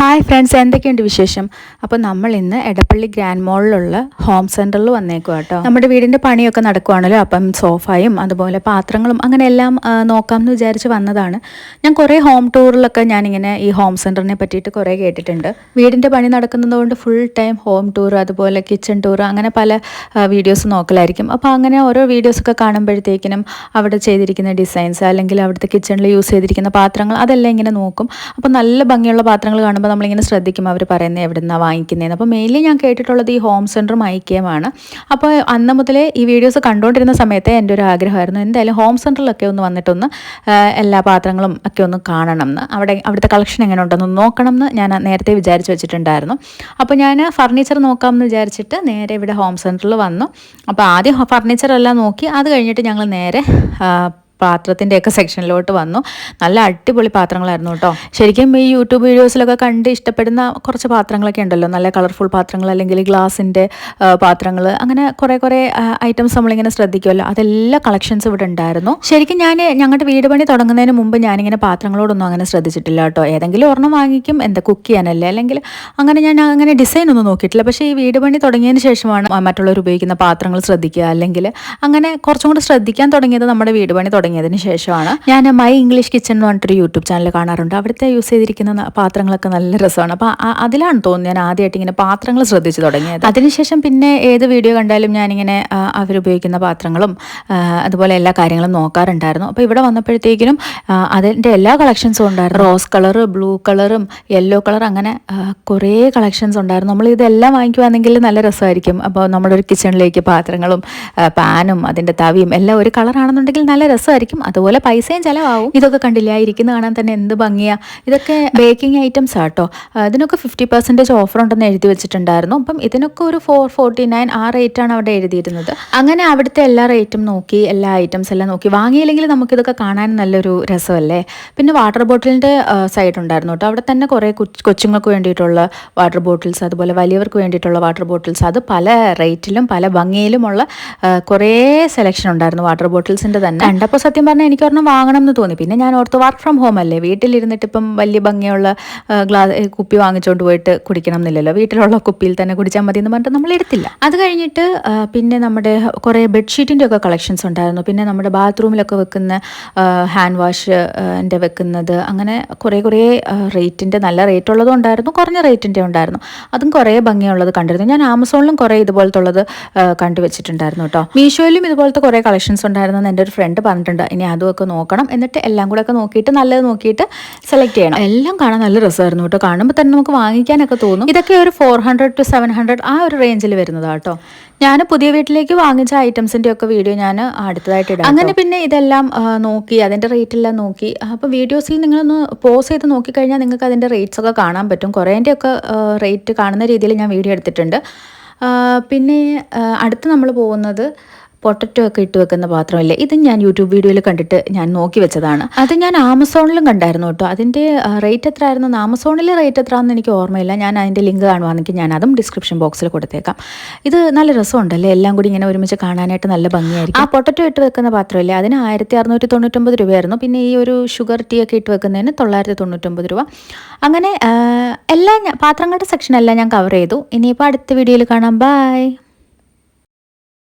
Hi friends, എന്തൊക്കെയുണ്ട് വിശേഷം? അപ്പോൾ നമ്മൾ ഇന്ന് എടപ്പള്ളി ഗ്രാൻഡ് മോളിലുള്ള ഹോം സെൻറ്ററിൽ വന്നേക്കുക കേട്ടോ. നമ്മുടെ വീടിൻ്റെ പണിയൊക്കെ നടക്കുവാണല്ലോ, അപ്പം സോഫയും അതുപോലെ പാത്രങ്ങളും അങ്ങനെ എല്ലാം നോക്കാമെന്ന് വിചാരിച്ച് വന്നതാണ്. ഞാൻ കുറേ ഹോം ടൂറിലൊക്കെ ഞാനിങ്ങനെ ഈ ഹോം സെൻറ്ററിനെ പറ്റിയിട്ട് കുറേ കേട്ടിട്ടുണ്ട്. വീടിൻ്റെ പണി നടക്കുന്നതുകൊണ്ട് ഫുൾ ടൈം ഹോം ടൂർ അതുപോലെ കിച്ചൺ ടൂർ അങ്ങനെ പല വീഡിയോസ് നോക്കലായിരിക്കും. അപ്പോൾ അങ്ങനെ ഓരോ വീഡിയോസൊക്കെ കാണുമ്പോഴത്തേക്കിനും അവിടെ ചെയ്തിരിക്കുന്ന ഡിസൈൻസ് അല്ലെങ്കിൽ അവിടുത്തെ കിച്ചണിൽ യൂസ് ചെയ്തിരിക്കുന്ന പാത്രങ്ങൾ അതെല്ലാം ഇങ്ങനെ നോക്കും. അപ്പോൾ നല്ല ഭംഗിയുള്ള പാത്രങ്ങൾ കാണുമ്പോൾ നമ്മളിങ്ങനെ ശ്രദ്ധിക്കും അവർ പറയുന്നത് എവിടെ നിന്നാണ് വാങ്ങിക്കുന്നതെന്ന്. അപ്പോൾ മെയിൻലി ഞാൻ കേട്ടിട്ടുള്ളത് ഈ ഹോം സെൻറ്ററും ഐക്യമാണ്. അപ്പോൾ അന്ന് മുതലേ ഈ വീഡിയോസ് കണ്ടുകൊണ്ടിരുന്ന സമയത്ത് എൻ്റെ ഒരു ആഗ്രഹമായിരുന്നു എന്തായാലും ഹോം സെൻറ്ററിലൊക്കെ ഒന്ന് വന്നിട്ടൊന്ന് എല്ലാ പാത്രങ്ങളും ഒക്കെ ഒന്ന് കാണണം എന്ന്, അവിടുത്തെ കളക്ഷൻ എങ്ങനെ ഉണ്ടെന്ന് നോക്കണം എന്ന് ഞാൻ നേരത്തെ വിചാരിച്ച് വെച്ചിട്ടുണ്ടായിരുന്നു. അപ്പോൾ ഞാൻ ഫർണിച്ചർ നോക്കാമെന്ന് വിചാരിച്ചിട്ട് നേരെ ഇവിടെ ഹോം സെൻറ്ററിൽ വന്നു. അപ്പോൾ ആദ്യം ഫർണിച്ചറെല്ലാം നോക്കി, അത് കഴിഞ്ഞിട്ട് ഞങ്ങൾ നേരെ പാത്രത്തിൻ്റെയൊക്കെ സെക്ഷനിലോട്ട് വന്നു. നല്ല അടിപൊളി പാത്രങ്ങളായിരുന്നു കേട്ടോ. ശരിക്കും ഈ യൂട്യൂബ് വീഡിയോസിലൊക്കെ കണ്ട് ഇഷ്ടപ്പെടുന്ന കുറച്ച് പാത്രങ്ങളൊക്കെ ഉണ്ടല്ലോ, നല്ല കളർഫുൾ പാത്രങ്ങൾ അല്ലെങ്കിൽ ഗ്ലാസിൻ്റെ പാത്രങ്ങൾ, അങ്ങനെ കുറേ ഐറ്റംസ് നമ്മളിങ്ങനെ ശ്രദ്ധിക്കുമല്ലോ, അതെല്ലാം കളക്ഷൻസ് ഇവിടെ ഉണ്ടായിരുന്നു. ശരിക്കും ഞാൻ ഞങ്ങളുടെ വീട് പണി തുടങ്ങുന്നതിന് മുമ്പ് ഞാനിങ്ങനെ പാത്രങ്ങളോടൊന്നും അങ്ങനെ ശ്രദ്ധിച്ചിട്ടില്ല കേട്ടോ. ഏതെങ്കിലും ഒരെണ്ണം വാങ്ങിക്കും, എന്താ കുക്ക് ചെയ്യാനല്ലേ, അല്ലെങ്കിൽ ഞാൻ അങ്ങനെ ഡിസൈൻ ഒന്നും നോക്കിയിട്ടില്ല. പക്ഷേ ഈ വീട് പണി തുടങ്ങിയതിന് ശേഷമാണ് മറ്റുള്ളവർ ഉപയോഗിക്കുന്ന പാത്രങ്ങൾ ശ്രദ്ധിക്കുക, അല്ലെങ്കിൽ അങ്ങനെ കുറച്ചും കൂടി ശ്രദ്ധിക്കാൻ തുടങ്ങിയത് നമ്മുടെ വീട് പണി തുടങ്ങിയതിന് ശേഷമാണ്. ഞാൻ മൈ ഇംഗ്ലീഷ് കിച്ചൺ എന്ന് പറഞ്ഞിട്ടൊരു യൂട്യൂബ് ചാനൽ കാണാറുണ്ട്. അവിടുത്തെ യൂസ് ചെയ്തിരിക്കുന്ന പാത്രങ്ങളൊക്കെ നല്ല രസമാണ്. അപ്പോൾ അതിലാണ് തോന്നുന്നു ഞാൻ ആദ്യമായിട്ട് ഇങ്ങനെ പാത്രങ്ങൾ ശ്രദ്ധിച്ച് തുടങ്ങിയത്. അതിനുശേഷം പിന്നെ ഏത് വീഡിയോ കണ്ടാലും ഞാനിങ്ങനെ അവരുപയോഗിക്കുന്ന പാത്രങ്ങളും അതുപോലെ എല്ലാ കാര്യങ്ങളും നോക്കാറുണ്ടായിരുന്നു. അപ്പോൾ ഇവിടെ വന്നപ്പോഴത്തേക്കിനും അതിൻ്റെ എല്ലാ കളക്ഷൻസും ഉണ്ടായിരുന്നു. റോസ് കളർ, ബ്ലൂ കളറും യെല്ലോ കളർ, അങ്ങനെ കുറേ കളക്ഷൻസ് ഉണ്ടായിരുന്നു. നമ്മൾ ഇതെല്ലാം വാങ്ങിക്കുവാണെങ്കിൽ നല്ല രസമായിരിക്കും. അപ്പോൾ നമ്മുടെ ഒരു കിച്ചണിലേക്ക് പാത്രങ്ങളും പാനും അതിൻ്റെ തവിയും എല്ലാം ഒരു കളറാണെന്നുണ്ടെങ്കിൽ നല്ല രസമായിരിക്കും. അതുപോലെ പൈസയും ചിലവാകും. ഇതൊക്കെ കണ്ടില്ല, ഇരിക്കുന്ന കാണാൻ തന്നെ എന്ത് ഭംഗിയാ. ഇതൊക്കെ ബേക്കിംഗ് ഐറ്റംസ് ആട്ടോ. ഇതിനൊക്കെ 50% ഓഫർ ഉണ്ടെന്ന് എഴുതി വെച്ചിട്ടുണ്ടായിരുന്നു. അപ്പം ഇതിനൊക്കെ ഒരു 449 ആ റേറ്റാണ് അവിടെ എഴുതിയിരുന്നത്. അങ്ങനെ അവിടുത്തെ എല്ലാ റേറ്റും നോക്കി, എല്ലാ ഐറ്റംസ് എല്ലാം നോക്കി. വാങ്ങിയില്ലെങ്കിൽ നമുക്കിതൊക്കെ കാണാൻ നല്ലൊരു രസമല്ലേ. പിന്നെ വാട്ടർ ബോട്ടിലിൻ്റെ സൈഡ് ഉണ്ടായിരുന്നു കേട്ടോ. അവിടെ തന്നെ കുറേ കൊച്ചുങ്ങൾക്ക് വേണ്ടിയിട്ടുള്ള വാട്ടർ ബോട്ടിൽസ്, അതുപോലെ വലിയവർക്ക് വേണ്ടിയിട്ടുള്ള വാട്ടർ ബോട്ടിൽസ്, അത് പല റേറ്റിലും പല ഭംഗിയിലുമുള്ള കുറേ സെലക്ഷൻ ഉണ്ടായിരുന്നു വാട്ടർ ബോട്ടിൽസിൻ്റെ തന്നെ. കണ്ടപ്പോൾ സത്യം പറഞ്ഞാൽ എനിക്ക് ഒരെണ്ണം വാങ്ങണം എന്ന് തോന്നി. പിന്നെ ഞാൻ ഓർത്ത് വർക്ക് ഫ്രം ഹോം അല്ലേ, വീട്ടിലിരുന്നിട്ട് ഇപ്പം വലിയ ഭംഗിയുള്ള കുപ്പി വാങ്ങിച്ചുകൊണ്ട് പോയിട്ട് കുടിക്കണം എന്നില്ലല്ലോ, വീട്ടിലുള്ള കുപ്പിയിൽ തന്നെ കുടിച്ചാൽ മതി എന്ന് പറഞ്ഞിട്ട് നമ്മൾ എടുത്തില്ല. അത് കഴിഞ്ഞിട്ട് പിന്നെ നമ്മുടെ കുറേ ബെഡ്ഷീറ്റിൻ്റെ ഒക്കെ കളക്ഷൻസ് ഉണ്ടായിരുന്നു. പിന്നെ നമ്മുടെ ബാത്റൂമിലൊക്കെ വെക്കുന്ന ഹാൻഡ് വാഷ് വെക്കുന്നത്, അങ്ങനെ കുറേ റേറ്റിൻ്റെ, നല്ല റേറ്റ് ഉള്ളതും ഉണ്ടായിരുന്നു, കുറഞ്ഞ റേറ്റിൻ്റെ ഉണ്ടായിരുന്നു. അതും കുറേ ഭംഗിയുള്ളത് കണ്ടിരുന്നു. ഞാൻ ആമസോണിലും കുറേ ഇതുപോലത്തെ ഉള്ളത് കണ്ടുവച്ചിട്ടുണ്ടായിരുന്നു കേട്ടോ. മീഷോയിലും ഇതുപോലത്തെ കുറേ കളക്ഷൻസ് ഉണ്ടായിരുന്നെന്ന് എൻ്റെ ഒരു ഫ്രണ്ട് പറഞ്ഞിട്ടുണ്ട്. ഇനി അതുമൊക്കെ നോക്കണം, എന്നിട്ട് എല്ലാം കൂടെ ഒക്കെ നോക്കിയിട്ട് നല്ലത് നോക്കിയിട്ട് സെലക്ട് ചെയ്യണം. എല്ലാം കാണാൻ നല്ല രസമായിരുന്നു കേട്ടോ. കാണുമ്പോൾ തന്നെ നമുക്ക് വാങ്ങിക്കാനൊക്കെ തോന്നും. ഇതൊക്കെ ഒരു 400 to 700 ആ ഒരു റേഞ്ചിൽ വരുന്നതാണ് കേട്ടോ. ഞാൻ പുതിയ വീട്ടിലേക്ക് വാങ്ങിച്ച ഐറ്റംസിൻ്റെ ഒക്കെ വീഡിയോ ഞാൻ അടുത്തതായിട്ട് ഇടാം. അങ്ങനെ പിന്നെ ഇതെല്ലാം നോക്കി, അതിൻ്റെ റേറ്റെല്ലാം നോക്കി. അപ്പോൾ വീഡിയോസിൽ നിങ്ങളൊന്ന് പോസ് ചെയ്ത് നോക്കിക്കഴിഞ്ഞാൽ നിങ്ങൾക്ക് അതിൻ്റെ റേറ്റ്സ് ഒക്കെ കാണാൻ പറ്റും. കുറേൻ്റെയൊക്കെ റേറ്റ് കാണുന്ന രീതിയിൽ ഞാൻ വീഡിയോ എടുത്തിട്ടുണ്ട്. പിന്നെ അടുത്ത് നമ്മൾ പോകുന്നത് പൊട്ടറ്റോ ഒക്കെ ഇട്ട് വെക്കുന്ന പാത്രമല്ലേ, ഇത് ഞാൻ യൂട്യൂബ് വീഡിയോയിൽ കണ്ടിട്ട് ഞാൻ നോക്കി വെച്ചതാണ്. അത് ഞാൻ ആമസോണിലും കണ്ടായിരുന്നു കേട്ടോ. അതിൻ്റെ റേറ്റ് എത്ര ആയിരുന്നു, ആമസോണിലെ റേറ്റ് എത്രയാണെന്ന് എനിക്ക് ഓർമ്മയില്ല. ഞാൻ അതിൻ്റെ ലിങ്ക് കാണുവാണെങ്കിൽ ഞാൻ അതും ഡിസ്ക്രിപ്ഷൻ ബോക്സിൽ കൊടുത്തേക്കാം. ഇത് നല്ല രസമുണ്ടല്ലേ, എല്ലാം കൂടി ഇങ്ങനെ ഒരുമിച്ച് കാണാനായിട്ട് നല്ല ഭംഗിയായിരിക്കും. ആ പൊട്ടറ്റോ ഇട്ട് വെക്കുന്ന പാത്രമല്ലേ, അതിന് 1699 രൂപയായിരുന്നു. പിന്നെ ഈ ഒരു ഷുഗർ ടീ ഒക്കെ ഇട്ട് വെക്കുന്നതിന് 999 രൂപ. അങ്ങനെ എല്ലാ പാത്രങ്ങളുടെ സെക്ഷനെല്ലാം ഞാൻ കവർ ചെയ്തു. ഇനിയിപ്പോൾ അടുത്ത വീഡിയോയിൽ കാണാം. ബൈ.